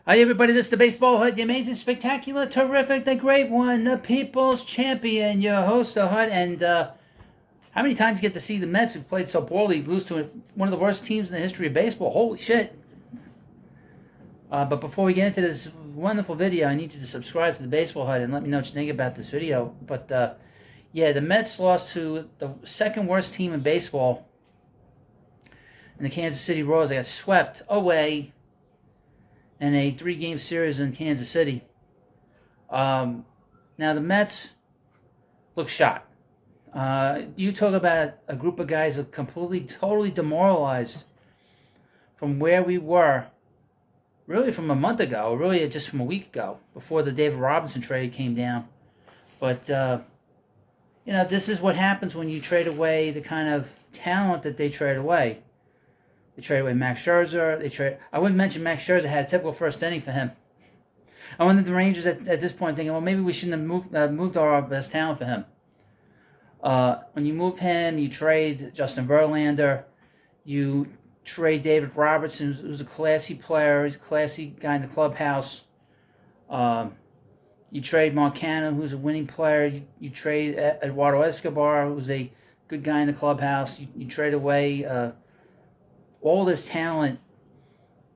Hi everybody, this is the Baseball Hut, the amazing, spectacular, terrific, the great one, the people's champion, your host, the Hut. And how many times you get to see the Mets, who played so poorly, lose to one of the worst teams in the history of baseball? Holy shit. But before we get into this wonderful video, I need you to subscribe to the Baseball Hut and let me know what you think about this video. But yeah, the Mets lost to the second worst team in baseball, in the Kansas City Royals. They got swept away in a 3-game series in Kansas City. Now the Mets look shot. You talk about a group of guys that completely, totally demoralized from where we were, really from a month ago, really just from a week ago, before the David Robinson trade came down. But, this is what happens when you trade away the kind of talent that they trade away. They traded away Max Scherzer. I wouldn't mention Max Scherzer had a typical first inning for him. I wonder the Rangers at this point thinking, well, maybe we shouldn't have moved our best talent for him. When you move him, you trade Justin Verlander. You trade David Robertson, who's a classy player. He's a classy guy in the clubhouse. You trade Marcano, who's a winning player. You trade Eduardo Escobar, who's a good guy in the clubhouse. You trade away all this talent,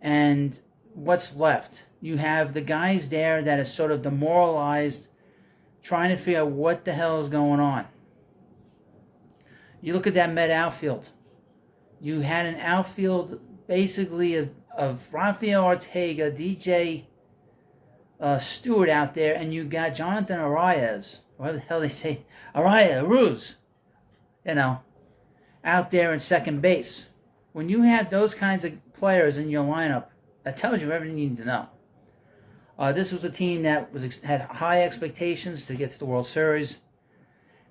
and what's left? You have the guys there that are sort of demoralized, trying to figure out what the hell is going on. You look at that Met outfield. You had an outfield basically of Rafael Ortega, DJ Stewart out there, and you got Jonathan Arias, whatever the hell they say, Aruz, out there in second base. When you have those kinds of players in your lineup, that tells you everything you need to know. This was a team that had high expectations to get to the World Series.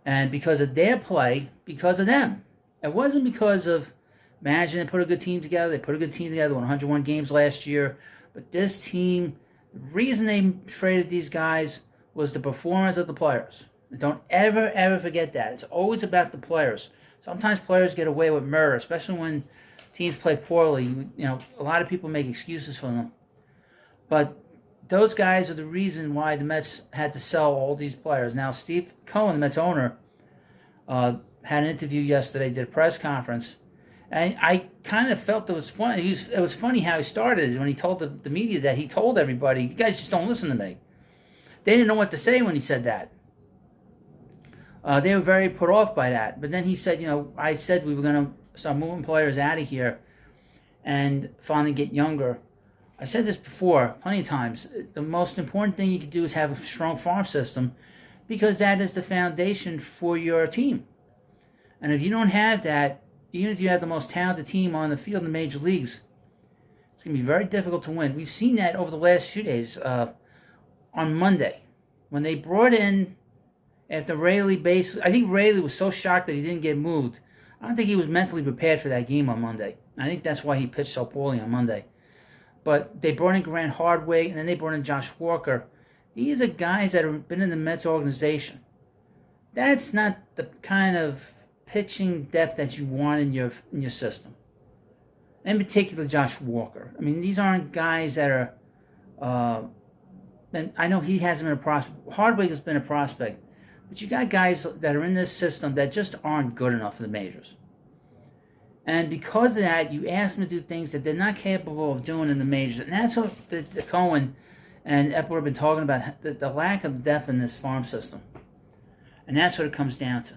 And because of their play, because of them. It wasn't because of management. They put a good team together. They put a good team together, won 101 games last year. But this team, the reason they traded these guys was the performance of the players. Don't ever forget that. It's always about the players. Sometimes players get away with murder, especially when teams play poorly. A lot of people make excuses for them. But those guys are the reason why the Mets had to sell all these players. Now, Steve Cohen, the Mets owner, had an interview yesterday, did a press conference, and I kind of felt it was funny. It was funny how he started when he told the media that he told everybody, you guys just don't listen to me. They didn't know what to say when he said that. They were very put off by that. But then he said, I said we were going to start moving players out of here and finally get younger. I said this before plenty of times. The most important thing you can do is have a strong farm system, because that is the foundation for your team. And if you don't have that, even if you have the most talented team on the field in the major leagues, it's going to be very difficult to win. We've seen that over the last few days. On Monday, when they brought in, after Raley I think Raley was so shocked that he didn't get moved. I don't think he was mentally prepared for that game on Monday. I think that's why he pitched so poorly on Monday. But they brought in Grant Hardway, and then they brought in Josh Walker. These are guys that have been in the Mets organization. That's not the kind of pitching depth that you want in your system. In particular, Josh Walker. I mean, these aren't guys that are... and I know he hasn't been a prospect. Hardway has been a prospect. But you got guys that are in this system that just aren't good enough for the majors. And because of that, you ask them to do things that they're not capable of doing in the majors. And that's what the Cohen and Epler have been talking about, the lack of depth in this farm system. And that's what it comes down to.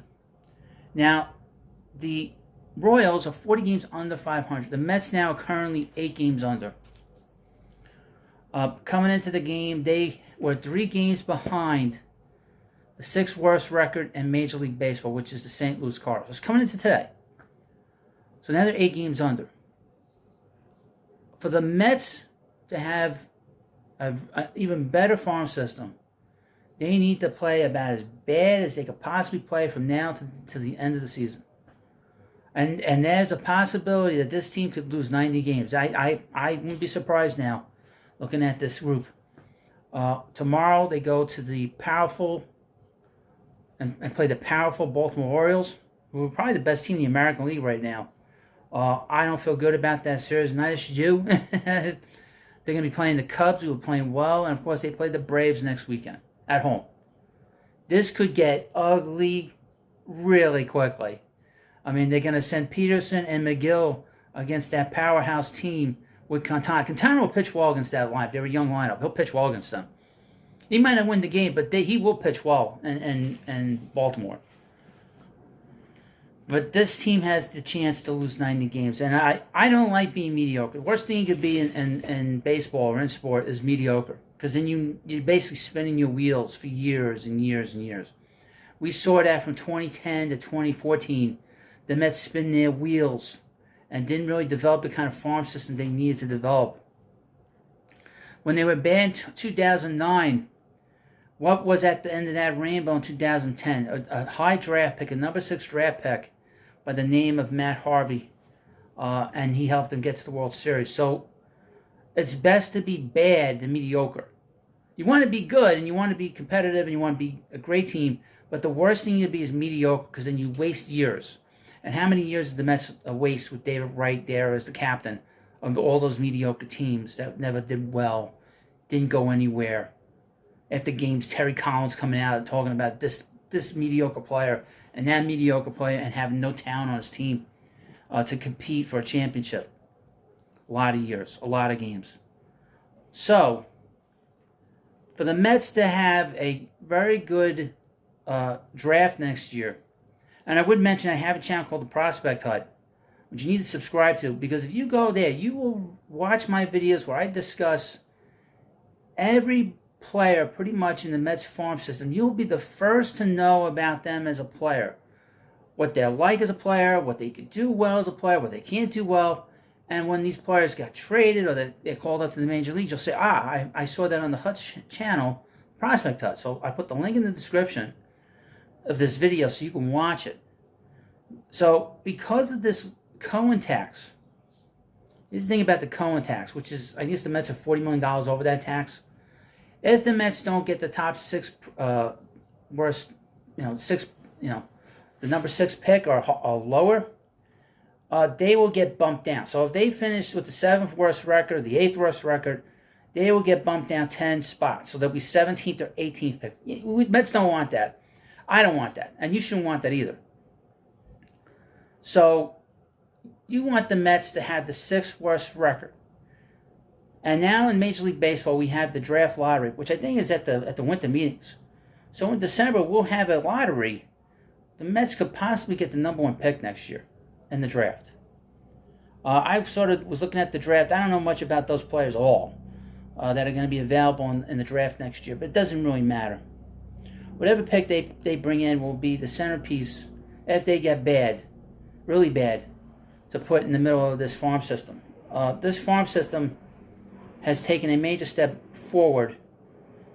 Now, the Royals are 40 games under 500. The Mets now are currently 8 games under. Coming into the game, they were 3 games behind the 6th worst record in Major League Baseball, which is the St. Louis Cardinals. It's coming into today. So now they're 8 games under. For the Mets to have an even better farm system, they need to play about as bad as they could possibly play from now to the end of the season. And there's a possibility that this team could lose 90 games. I wouldn't be surprised now, looking at this group. Tomorrow they go to the powerful and play the powerful Baltimore Orioles, who are probably the best team in the American League right now. I don't feel good about that series, neither should you. They're going to be playing the Cubs, who are playing well, and of course they play the Braves next weekend at home. This could get ugly really quickly. I mean, they're going to send Peterson and McGill against that powerhouse team with Quintana. Quintana will pitch well against that lineup. They're a young lineup. He'll pitch well against them. He might not win the game, but he will pitch well in Baltimore. But this team has the chance to lose 90 games. And I don't like being mediocre. The worst thing you could be in baseball or in sport is mediocre. Because then you're basically spinning your wheels for years and years and years. We saw that from 2010 to 2014. The Mets spin their wheels and didn't really develop the kind of farm system they needed to develop. When they were banned in 2009, what was at the end of that rainbow in 2010? A high draft pick, a number 6 draft pick by the name of Matt Harvey. And he helped them get to the World Series. So it's best to be bad than mediocre. You want to be good and you want to be competitive and you want to be a great team, but the worst thing you be is mediocre, because then you waste years. And how many years did the Mets waste with David Wright there as the captain of all those mediocre teams that never did well, didn't go anywhere? After games, Terry Collins coming out and talking about this mediocre player and that mediocre player and having no talent on his team to compete for a championship. A lot of years, a lot of games. So, for the Mets to have a very good draft next year, and I would mention I have a channel called The Prospect Hut, which you need to subscribe to, because if you go there, you will watch my videos where I discuss every player pretty much in the Mets farm system. You'll be the first to know about them as a player. What they're like as a player, what they could do well as a player, what they can't do well. And when these players got traded or they're called up to the major leagues, you'll say, I saw that on the Hut channel, Prospect Hut. So I put the link in the description of this video so you can watch it. So because of this Cohen tax, here's the thing about the Cohen tax, which is, I guess the Mets are $40 million over that tax. If the Mets don't get the top 6 worst, the number 6 pick or lower, they will get bumped down. So if they finish with the 7th worst record or the 8th worst record, they will get bumped down 10 spots. So they'll be 17th or 18th pick. Mets don't want that. I don't want that. And you shouldn't want that either. So you want the Mets to have the 6th worst record. And now in Major League Baseball, we have the draft lottery, which I think is at the winter meetings. So in December, we'll have a lottery. The Mets could possibly get the number 1 pick next year in the draft. I sort of was looking at the draft. I don't know much about those players at all that are going to be available in the draft next year, but it doesn't really matter. Whatever pick they bring in will be the centerpiece if they get bad, really bad, to put in the middle of this farm system. This farm system has taken a major step forward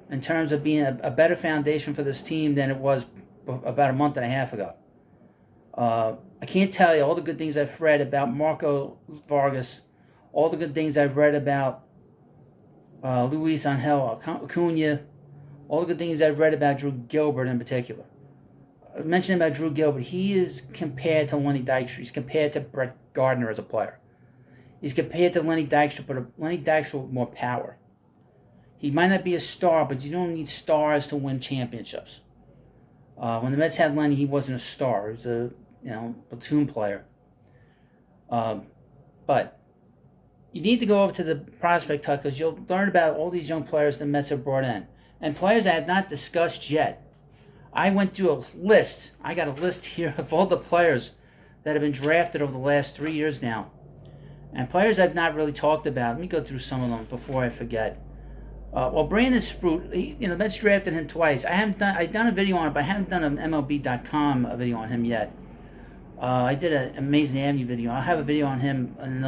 in terms of being a better foundation for this team than it was about a month and a half ago. I can't tell you all the good things I've read about Marco Vargas, all the good things I've read about Luis Angel Acuna, all the good things I've read about Drew Gilbert in particular. I mentioned about Drew Gilbert, he is compared to Lenny Dykstra. He's compared to Brett Gardner as a player. He's compared to Lenny Dykstra, but Lenny Dykstra with more power. He might not be a star, but you don't need stars to win championships. When the Mets had Lenny, he wasn't a star. He was a platoon player. But you need to go over to the Prospect Hut because you'll learn about all these young players the Mets have brought in. And players I have not discussed yet. I went through a list. I got a list here of all the players that have been drafted over the last 3 years now. And players I've not really talked about. Let me go through some of them before I forget. Brandon Sprout, the Mets drafted him twice. I've done a video on it, but I haven't done an MLB.com video on him yet. I did an Amazing Avenue video. I'll have a video on him in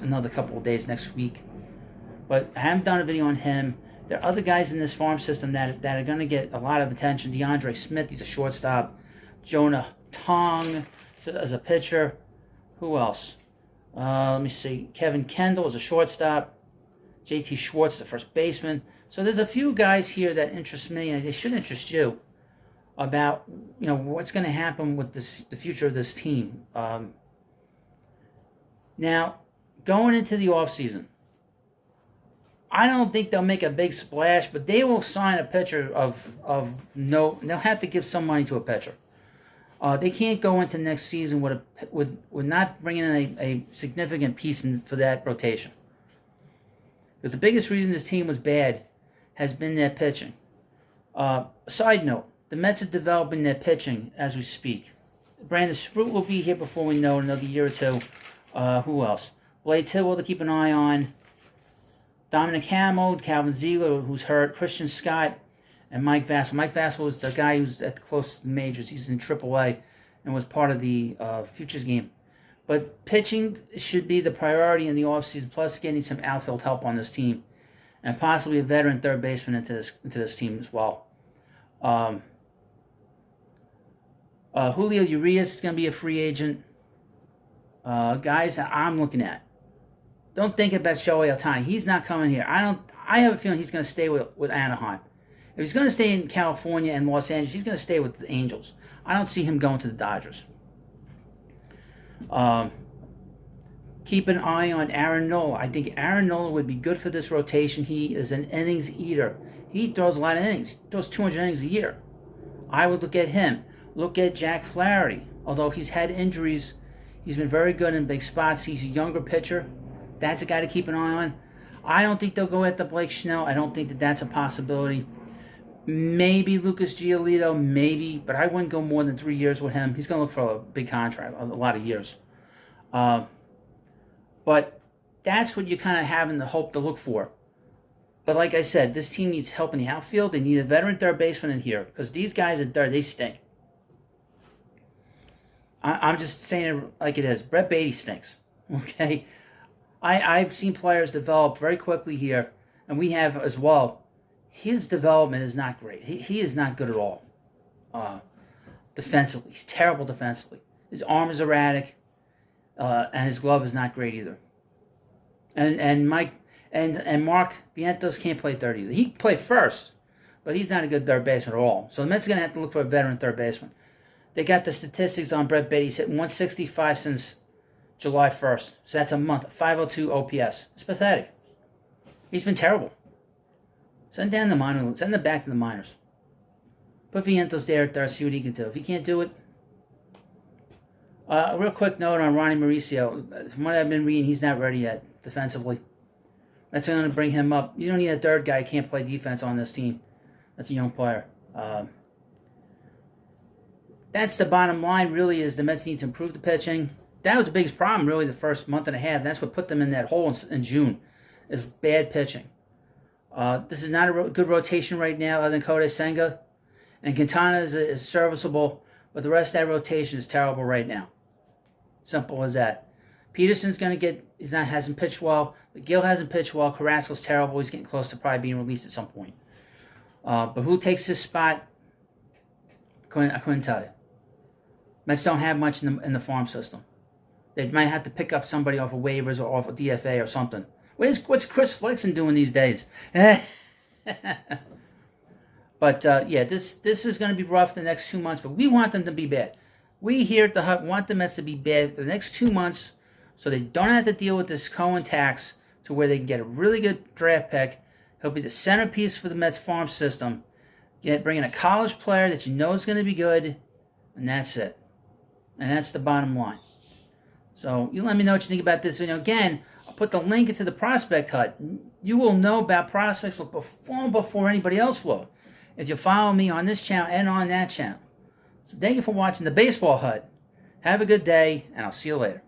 another couple of days next week. But I haven't done a video on him. There are other guys in this farm system that are going to get a lot of attention. DeAndre Smith, he's a shortstop. Jonah Tong as a pitcher. Who else? Let me see. Kevin Kendall is a shortstop. JT Schwartz, the first baseman. So there's a few guys here that interest me, and they should interest you about what's going to happen with the future of this team. Now, going into the offseason, I don't think they'll make a big splash, but they will sign a pitcher of no. They'll have to give some money to a pitcher. They can't go into next season with not bringing in a significant piece for that rotation. Because the biggest reason this team was bad has been their pitching. Side note, the Mets are developing their pitching as we speak. Brandon Sprout will be here before we know it, another year or two. Who else? Blade Tidwell to keep an eye on. Dominic Hamill, Calvin Ziegler, who's hurt. Christian Scott, and Mike Vassell. Mike Vassell is the guy who's at close to the majors. He's in AAA and was part of the Futures game. But pitching should be the priority in the offseason, plus getting some outfield help on this team. And possibly a veteran third baseman into this team as well. Julio Urias is going to be a free agent. Guys that I'm looking at. Don't think about Shohei Ohtani. He's not coming here. I have a feeling he's going to stay with Anaheim. If he's going to stay in California and Los Angeles, he's going to stay with the Angels. I don't see him going to the Dodgers. Keep an eye on Aaron Nola. I think Aaron Nola would be good for this rotation. He is an innings eater. He throws a lot of innings. He throws 200 innings a year. I would look at him. Look at Jack Flaherty. Although he's had injuries, he's been very good in big spots. He's a younger pitcher. That's a guy to keep an eye on. I don't think they'll go after Blake Snell. I don't think that's a possibility. Maybe Lucas Giolito, maybe, but I wouldn't go more than 3 years with him. He's going to look for a big contract, a lot of years. But that's what you kind of have in the hope to look for. But like I said, this team needs help in the outfield. They need a veteran third baseman in here because these guys at third, they stink. I'm just saying it like it is. Brett Beatty stinks. Okay? I've seen players develop very quickly here, and we have as well. His development is not great. He is not good at all. Defensively, he's terrible defensively. His arm is erratic, and his glove is not great either. And Mark Vientos can't play third either. He can play first, but he's not a good third baseman at all. So the Mets are going to have to look for a veteran third baseman. They got the statistics on Brett Beatty. He's hitting 165 since July 1st. So that's a month. 502 OPS. It's pathetic. He's been terrible. Send down the minor. Send him back to the minors. Put Vientos there at third. See what he can do. If he can't do it. A real quick note on Ronnie Mauricio. From what I've been reading, he's not ready yet defensively. That's going to bring him up. You don't need a third guy who can't play defense on this team. That's a young player. That's the bottom line, really, is the Mets need to improve the pitching. That was the biggest problem, really, the first month and a half. That's what put them in that hole in June, is bad pitching. This is not a good rotation right now, other than Kodai Senga. And Quintana is serviceable, but the rest of that rotation is terrible right now. Simple as that. Peterson's going to hasn't pitched well. Gil hasn't pitched well. Carrasco's terrible. He's getting close to probably being released at some point. But who takes his spot? I couldn't tell you. Mets don't have much in the farm system. They might have to pick up somebody off of waivers or off of DFA or something. What's Chris Flexen doing these days? But yeah, this is going to be rough the next 2 months, but we want them to be bad. We here at the Hut want the Mets to be bad for the next 2 months so they don't have to deal with this Cohen tax, to where they can get a really good draft pick. He'll be the centerpiece for the Mets farm system. Bring in a college player that you know is going to be good, and that's it. And that's the bottom line. So you let me know what you think about this video. Again, I'll put the link into the Prospect Hut. You will know about prospects before anybody else will, if you follow me on this channel and on that channel. So thank you for watching the Baseball Hut. Have a good day, and I'll see you later.